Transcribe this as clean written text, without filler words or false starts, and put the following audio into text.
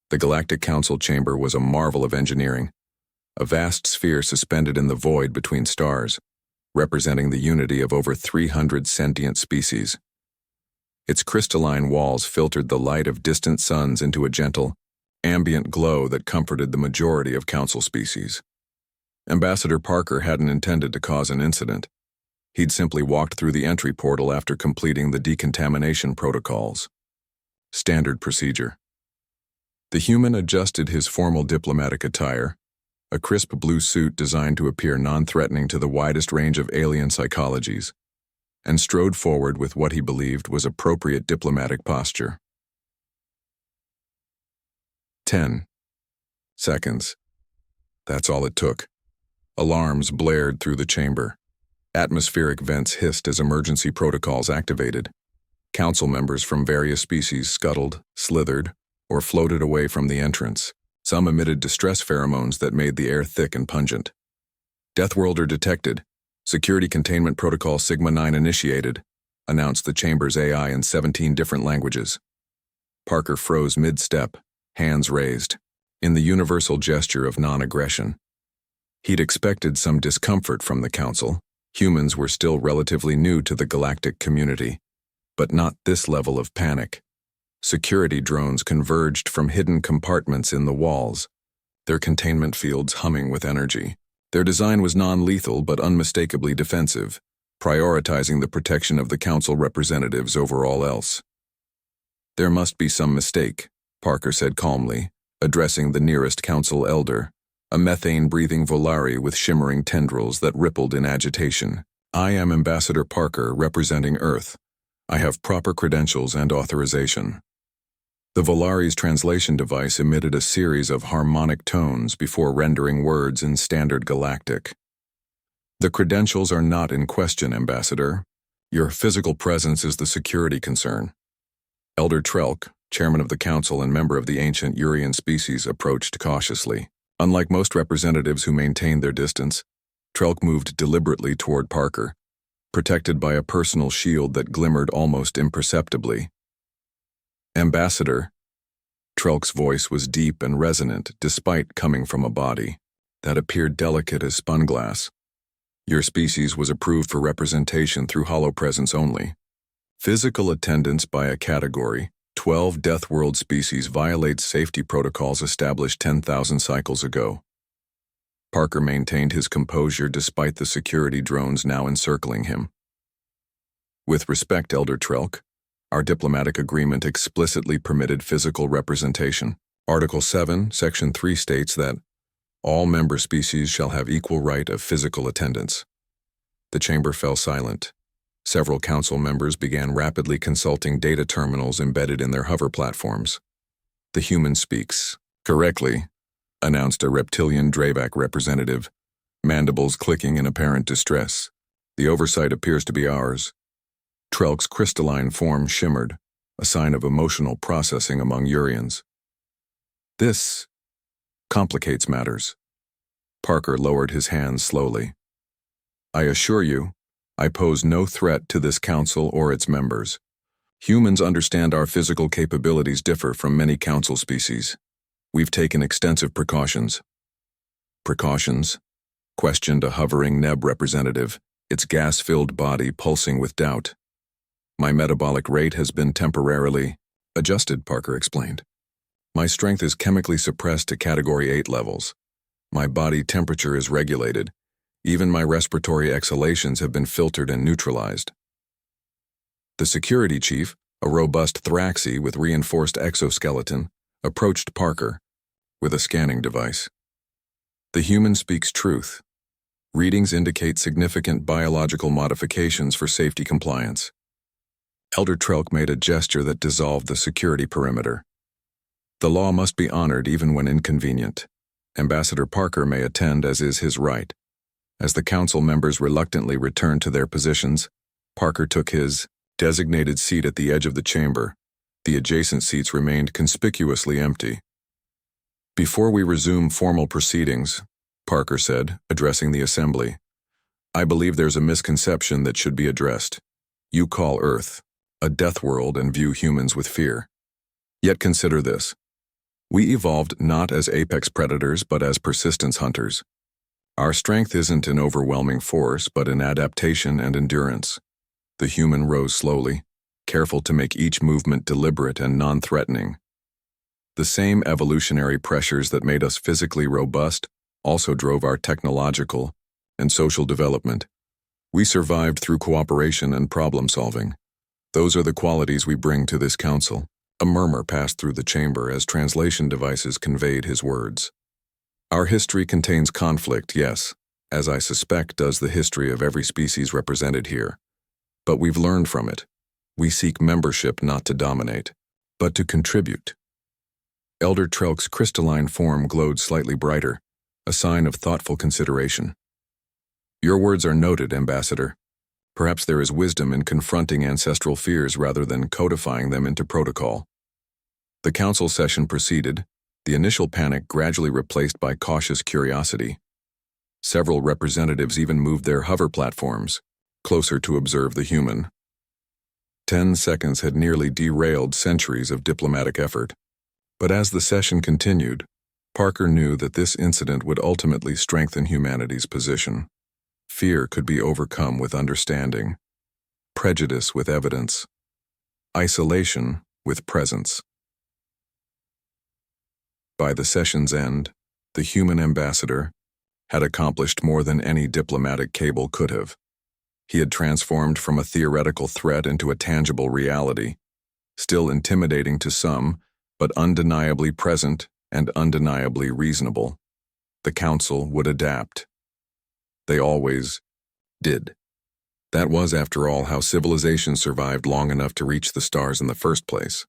The Galactic Council chamber was a marvel of engineering, a vast sphere suspended in the void between stars, representing the unity of over 300 sentient species. Its crystalline walls filtered the light of distant suns into a gentle, ambient glow that comforted the majority of Council species. Ambassador Parker hadn't intended to cause an incident. He'd simply walked through the entry portal after completing the decontamination protocols. Standard procedure. The human adjusted his formal diplomatic attire, a crisp blue suit designed to appear non-threatening to the widest range of alien psychologies, and strode forward with what he believed was appropriate diplomatic posture. 10 seconds. That's all it took. Alarms blared through the chamber. Atmospheric vents hissed as emergency protocols activated. Council members from various species scuttled, slithered, or floated away from the entrance. Some emitted distress pheromones that made the air thick and pungent. Deathworlder detected. Security Containment Protocol Sigma-9 initiated, announced the chamber's AI in 17 different languages. Parker froze mid-step, hands raised, in the universal gesture of non-aggression. He'd expected some discomfort from the Council. Humans were still relatively new to the galactic community, but not this level of panic. Security drones converged from hidden compartments in the walls, their containment fields humming with energy. Their design was non-lethal but unmistakably defensive, prioritizing the protection of the Council representatives over all else. There must be some mistake, Parker said calmly, addressing the nearest Council elder, a methane-breathing Volari with shimmering tendrils that rippled in agitation. I am Ambassador Parker, representing Earth. I have proper credentials and authorization. The Volari's translation device emitted a series of harmonic tones before rendering words in standard Galactic. The credentials are not in question, Ambassador. Your physical presence is the security concern. Elder Trelk, chairman of the Council and member of the ancient Urian species, approached cautiously. Unlike most representatives who maintained their distance, Trelk moved deliberately toward Parker, protected by a personal shield that glimmered almost imperceptibly. Ambassador, Trelk's voice was deep and resonant despite coming from a body that appeared delicate as spun glass. Your species was approved for representation through holopresence only. Physical attendance by a category, 12 Deathworld species violates safety protocols established 10,000 cycles ago. Parker maintained his composure despite the security drones now encircling him. With respect, Elder Trelk, our diplomatic agreement explicitly permitted physical representation. Article 7, Section 3 states that all member species shall have equal right of physical attendance. The chamber fell silent. Several Council members began rapidly consulting data terminals embedded in their hover platforms. The human speaks correctly, announced a reptilian Dravak representative, mandibles clicking in apparent distress. The oversight appears to be ours. Trelk's crystalline form shimmered, a sign of emotional processing among Urians. This complicates matters. Parker lowered his hands slowly. I assure you, I pose no threat to this Council or its members. Humans understand our physical capabilities differ from many Council species. We've taken extensive precautions. Precautions? Questioned a hovering Neb representative, its gas-filled body pulsing with doubt. My metabolic rate has been temporarily adjusted, Parker explained. My strength is chemically suppressed to Category 8 levels. My body temperature is regulated. Even my respiratory exhalations have been filtered and neutralized. The security chief, a robust Thraxi with reinforced exoskeleton, approached Parker with a scanning device. The human speaks truth. Readings indicate significant biological modifications for safety compliance. Elder Trelk made a gesture that dissolved the security perimeter. The law must be honored even when inconvenient. Ambassador Parker may attend as is his right. As the Council members reluctantly returned to their positions, Parker took his designated seat at the edge of the chamber. The adjacent seats remained conspicuously empty. Before we resume formal proceedings, Parker said, addressing the assembly, I believe there's a misconception that should be addressed. You call Earth a death world and view humans with fear. Yet consider this. We evolved not as apex predators but as persistence hunters. Our strength isn't in overwhelming force but in adaptation and endurance. The human rose slowly, careful to make each movement deliberate and non-threatening. The same evolutionary pressures that made us physically robust also drove our technological and social development. We survived through cooperation and problem-solving. Those are the qualities we bring to this council. A murmur passed through the chamber as translation devices conveyed his words. Our history contains conflict, yes, as I suspect does the history of every species represented here. But we've learned from it. We seek membership not to dominate, but to contribute. Elder Trelk's crystalline form glowed slightly brighter, a sign of thoughtful consideration. Your words are noted, Ambassador. Perhaps there is wisdom in confronting ancestral fears rather than codifying them into protocol. The council session proceeded, the initial panic gradually replaced by cautious curiosity. Several representatives even moved their hover platforms, closer to observe the human. 10 seconds had nearly derailed centuries of diplomatic effort. But as the session continued, Parker knew that this incident would ultimately strengthen humanity's position. Fear could be overcome with understanding, prejudice with evidence, isolation with presence. By the session's end, the human ambassador had accomplished more than any diplomatic cable could have. He had transformed from a theoretical threat into a tangible reality, still intimidating to some, but undeniably present and undeniably reasonable. The council would adapt. They always did. That was, after all, how civilization survived long enough to reach the stars in the first place.